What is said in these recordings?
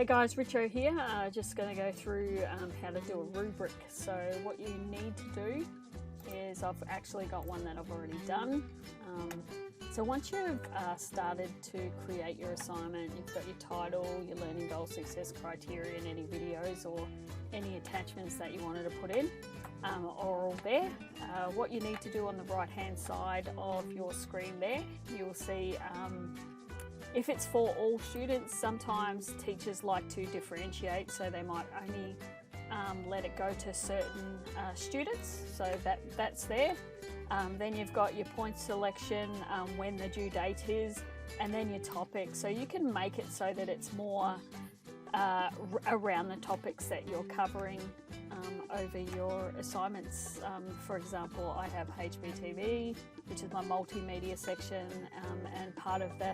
Hey guys, Richo here. Just going to go through how to do a rubric. So what you need to do is, I've actually got one that I've already done. So once you've started to create your assignment, you've got your title, your learning goal, success criteria, and any videos or any attachments that you wanted to put in are all there. What you need to do on the right hand side of your screen there, you will see if it's for all students, sometimes teachers like to differentiate, so they might only let it go to certain students, so that's there. Then you've got your point selection, when the due date is, and then your topic. So you can make it so that it's more around the topics that you're covering over your assignments. For example, I have HBTV, which is my multimedia section, and part of the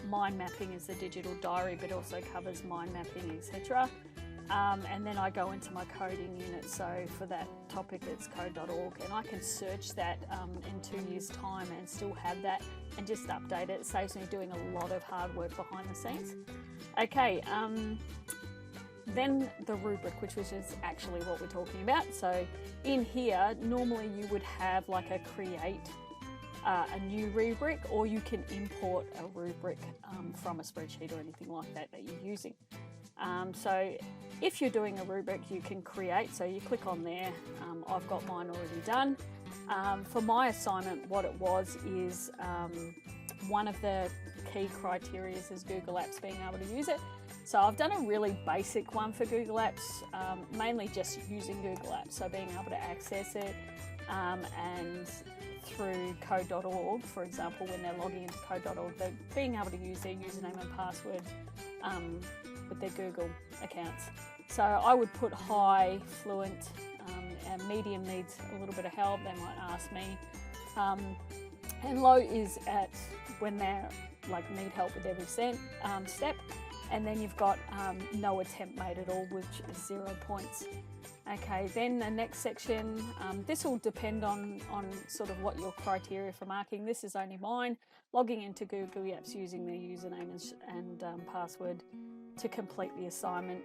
mind mapping is the digital diary, but also covers mind mapping, etc. And then I go into my coding unit, so for that topic it's code.org, and I can search that in 2 years time and still have that and just update it. It saves me doing a lot of hard work behind the scenes. Okay, then the rubric, which is actually what we're talking about. So in here, normally you would have like a create a new rubric, or you can import a rubric from a spreadsheet or anything like that you're using. So if you're doing a rubric, you can create, so you click on there. I've got mine already done. For my assignment, what it was is one of the key criteria is Google Apps being able to use it. So I've done a really basic one for Google Apps, mainly just using Google Apps, so being able to access it, and through code.org, for example, when they're logging into code.org, they're being able to use their username and password with their Google accounts. So I would put high, fluent, and medium needs a little bit of help, they might ask me. And low is at when they're like need help with every step. And then you've got no attempt made at all, which is 0 points. Okay, then the next section, this will depend on sort of what your criteria for marking. This is only mine, logging into Google Apps using their username and password to complete the assignment.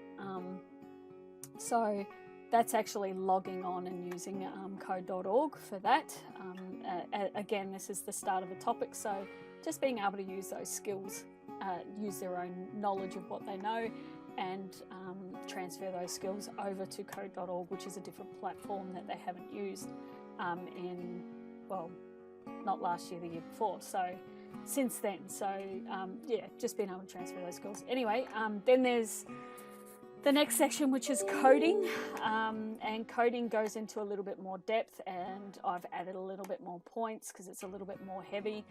So that's actually logging on and using code.org for that. Again, this is the start of a topic, so just being able to use those skills, use their own knowledge of what they know, and transfer those skills over to code.org, which is a different platform that they haven't used in, well, not last year, the year before, so since then. So yeah, just being able to transfer those skills. Anyway, then there's the next section, which is coding, and coding goes into a little bit more depth, and I've added a little bit more points because it's a little bit more heavy.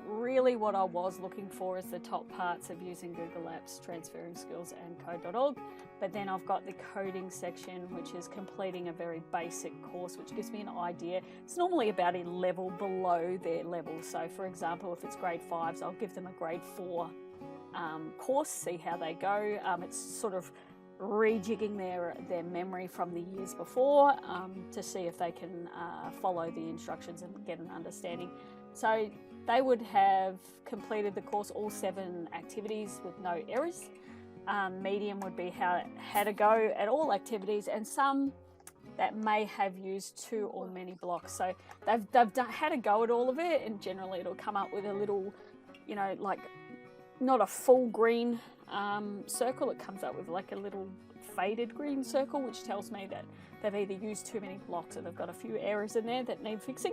Really what I was looking for is the top parts of using Google Apps, transferring skills, and code.org, but then I've got the coding section, which is completing a very basic course, which gives me an idea. It's normally about a level below their level. So for example, if it's grade 5s, I'll give them a grade 4 course, see how they go. It's sort of rejigging their memory from the years before to see if they can follow the instructions and get an understanding. So they would have completed the course, all 7 activities with no errors. Medium would be how to go at all activities, and some that may have used 2 or many blocks. So they've done how to go at all of it, and generally it'll come up with a little, you know, like not a full green circle. It comes up with like a little faded green circle, which tells me that they've either used too many blocks or they've got a few errors in there that need fixing.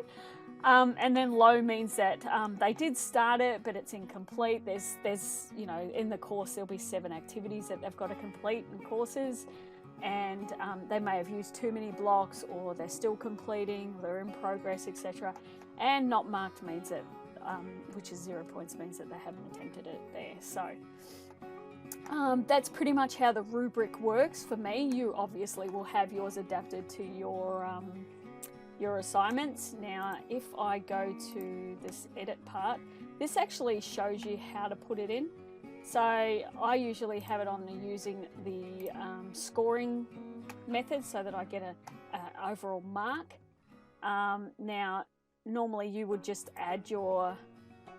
And then low means that they did start it, but it's incomplete. There's you know, in the course there'll be 7 activities that they've got to complete in courses, and they may have used too many blocks, or they're still completing, they're in progress, etc. And not marked means that which is 0 points, means that they haven't attempted it there. So that's pretty much how the rubric works for me. You obviously will have yours adapted to your assignments. Now, if I go to this edit part, this actually shows you how to put it in. So I usually have it on using the scoring method so that I get an overall mark. Now, normally you would just add your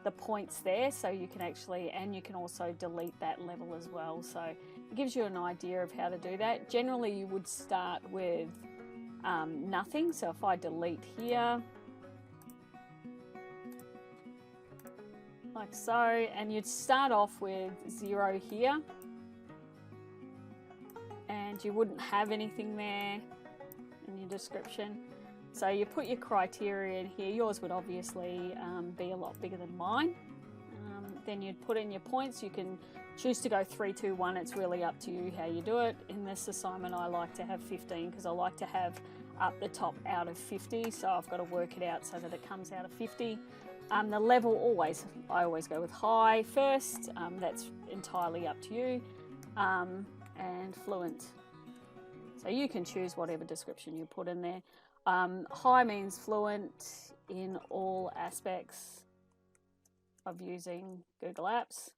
the points there, so you can actually, and you can also delete that level as well. So it gives you an idea of how to do that. Generally you would start with nothing. So if I delete here, like so, and you'd start off with 0 here, and you wouldn't have anything there in your description. So you put your criteria in here. Yours would obviously be a lot bigger than mine. Then you'd put in your points. You can choose to go 3, 2, 1. It's really up to you how you do it. In this assignment, I like to have 15 because I like to have up the top out of 50. So I've got to work it out so that it comes out of 50. The level I always go with high first. That's entirely up to you. And fluent. So you can choose whatever description you put in there. High means fluent in all aspects of using Google Apps,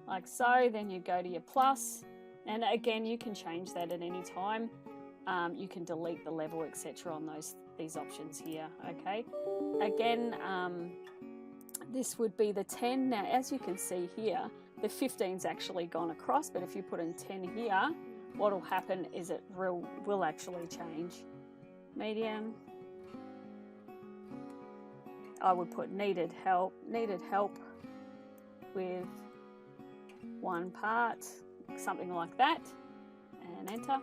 like so. Then you go to your plus, and again you can change that at any time. You can delete the level, etc. on these options here. Okay, again, this would be the 10. Now, as you can see here, the 15's actually gone across, but if you put in 10 here, what will happen is it will actually change. Medium, I would put needed help with one part, something like that, and enter,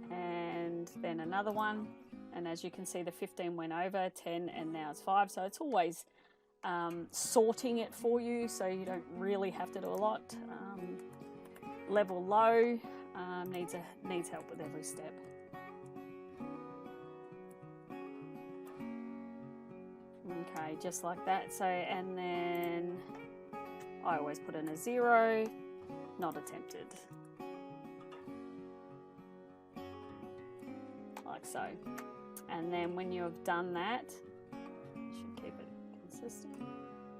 and then another one, and as you can see the 15 went over 10 and now it's 5, so it's always sorting it for you, so you don't really have to do a lot. Level low, needs help with every step. Okay, just like that. So, and then I always put in a 0, not attempted, like so. And then when you have done that, should keep it consistent.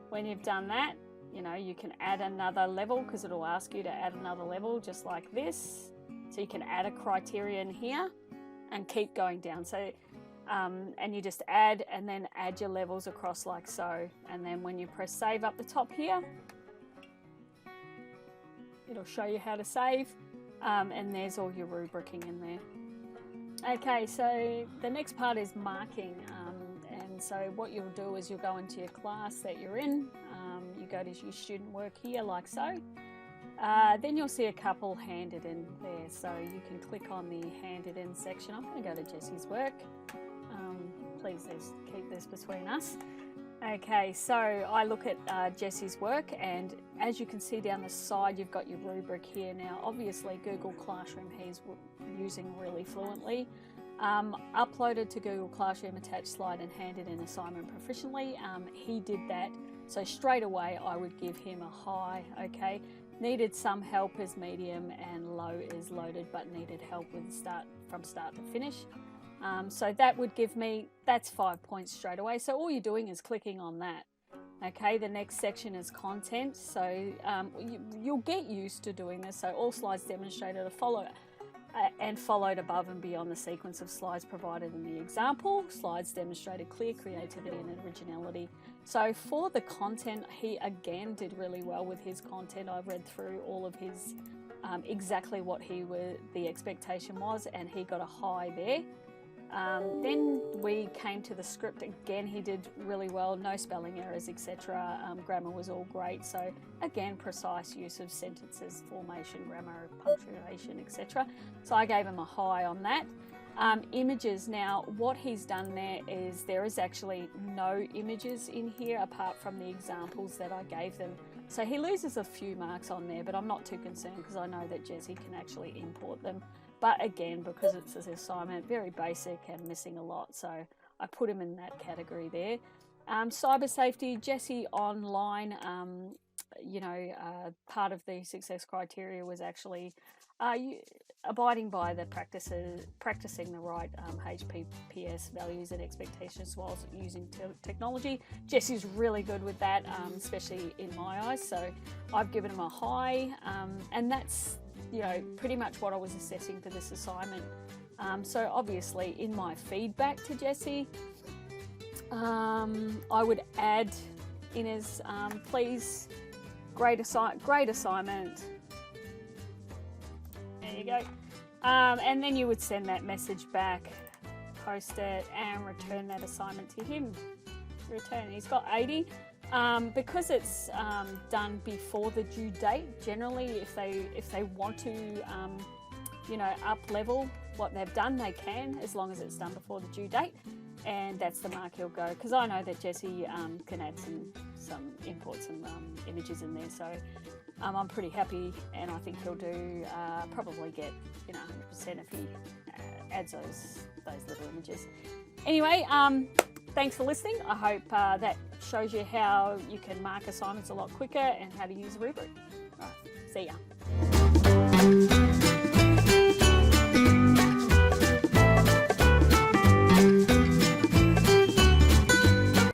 When you've done that, you know, you can add another level because it'll ask you to add another level just like this. So you can add a criterion here and keep going down. So, and you just add and then add your levels across like so. And then when you press save up the top here, it'll show you how to save. And there's all your rubricing in there. Okay, so the next part is marking. And so what you'll do is you'll go into your class that you're in. You go to your student work here like so. Then you'll see a couple handed in there. So you can click on the handed in section. I'm going to go to Jessie's work. Please keep this between us. Okay, so I look at Jessie's work, and as you can see down the side, you've got your rubric here. Now, obviously, Google Classroom he's using really fluently. Uploaded to Google Classroom, attached slide and handed in assignment proficiently. He did that, so straight away I would give him a high. Okay, needed some help is medium, and low is loaded, but needed help with from start to finish. So that would give me, that's 5 points straight away. So all you're doing is clicking on that. Okay, the next section is content. So you'll get used to doing this. So all slides demonstrated are followed above and beyond the sequence of slides provided in the example. Slides demonstrated clear creativity and originality. So for the content, he again did really well with his content. I read through all of his, exactly what the expectation was, and he got a high there. Then we came to the script. Again, he did really well, no spelling errors, etc. Grammar was all great. So again, precise use of sentences, formation, grammar, punctuation, etc. So I gave him a high on that. Images, now what he's done there is actually no images in here apart from the examples that I gave them. So he loses a few marks on there, but I'm not too concerned because I know that Jessie can actually import them. But again, because it's an assignment, very basic and missing a lot, so I put him in that category there. Cyber safety, Jessie online, part of the success criteria was actually abiding by the practicing the right HPPS values and expectations while using technology. Jessie's really good with that, especially in my eyes, so I've given him a high, and that's pretty much what I was assessing for this assignment. So obviously in my feedback to Jessie, I would add in as please, great assignment. There you go. And then you would send that message back, post it, and return that assignment to him. Return. He's got 80. Because it's done before the due date, generally if they want to you know, up level what they've done, they can, as long as it's done before the due date, and that's the mark he'll go. Because I know that Jesse can add import some images in there, so I'm pretty happy, and I think he'll do probably get, you know, 100% if he adds those little images. Anyway, thanks for listening. I hope that shows you how you can mark assignments a lot quicker and how to use a rubric. All right, see ya.